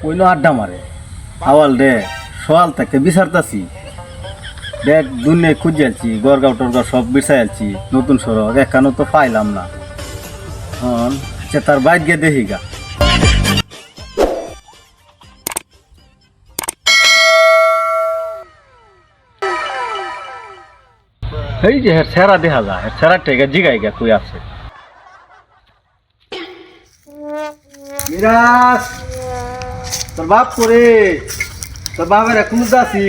কইলো আড্ডা মারে আওয়াল রে সকাল থেকে বিচারতাছি দেখ দুনিয়া খুঁজে আলছি গড়গাঁও টরগাঁও সব বিচাই আলছি নতুন সড়ক এখানো তো পাইলাম না আচ্ছা তার বাইক গিয়ে দেখি গা এই যে হের সেরা দেখা যায় হের সেরা টেকা জিগাই গা কই আছে মিরাজ তোর বাপ করে তোর বাপের এখন যাচ্ছি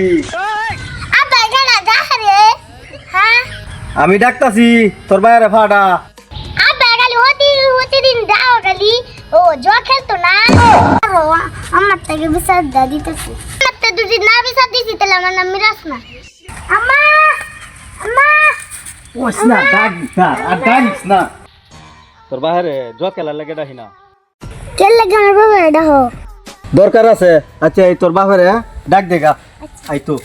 আমি ডাকতাছি তোর বাইরে ফাটা আমার থেকে বিচার দিতেছি যদি না বিচার দিছি তাহলে আমার নাম মিরাজ না আম্মা আম্মা ওস না ডাকিস না আর ডাকিস না তোর বাইরে জকেলা লাগে ডাকি না কে লাগে আমার বাবা ডাকো দরকার আছে আচ্ছা এই তোর বাপেরে ডাক দেগা আই তো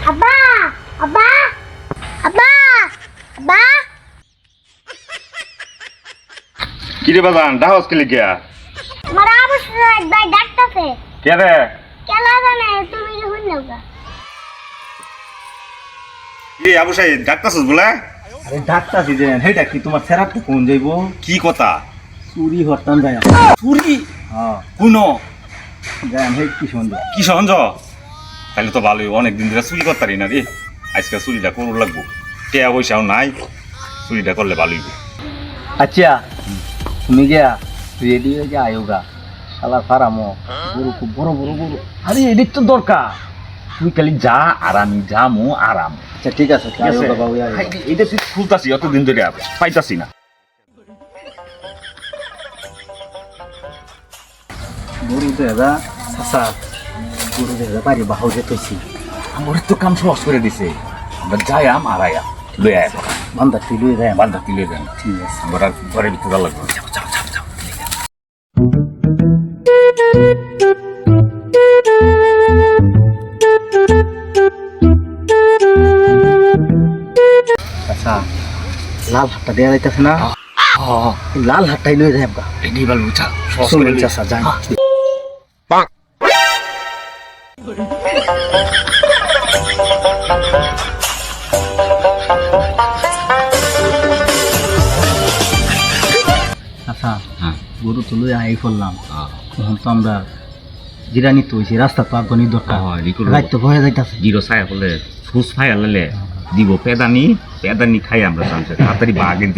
আব্বা আব্বা আব্বা আব্বা কি রে বাজান ডাহস কে লিগিয়া মারা অবশ্য একবার ডাকতেছে কে রে কেলা জানে তুমি যখন নাওগা কি আবু সাহেব ডাকতাছস বলে আরে ডাকতাছি যে হেটা কি তোমার সেরাটা কোন যাইবো কি কথা চুরি হরতাম যায় চুরি হ্যাঁ কোন যায় হে কি সুন্দর কি সহজ তাহলে তো ভালোই অনেক দিন ধরে চুরি করতারি না রে আজকে চুরিটা করুন লাগবো টেয়া পয়সাও নাই চুরিটা করলে ভালোই আচ্ছা তুমি গিয়া রেডি হয়ে যা আয়োগা শালা ফারামো গরু খুব বড় বড় গরু আরে এদিক তো দরকার তুই খালি যা আর আমি যামু আরাম আচ্ছা ঠিক আছে বাবু এইটা তুই খুলতাছি অতদিন ধরে পাইতাছি না গরু দেবা চাচা গরু দেবা পারি বাহু যেতেছি আমার তো কাম সহজ করে দিছে আমরা যাই আম আর আয়া লই আয় বান্ধা তুই লয়ে যায় বান্ধা তুলে দেন ঠিক আছে আমরা ঘরের ভিতরে লাগবে যাও যাও যাও যাও আচ্ছা লাল হাতটা দেওয়া যাইতেছে না লাল হাতটাই লয়ে যায় আমরা এনি বাল বুঝা সহজ চলুন করে দিছে চাচা যাই আচ্ছা গরু তো লয়ে আই ফেললাম তখন তো আমরা জিরানি তো হয়েছি রাস্তা তো আগুনি দরকার রাত তো ভয়ে যাইতেছে জিরো ছায়া হলে ফুস ফায়া লালে দিব পেদানি খাই আমরা সামনে তাড়াতাড়ি বাগের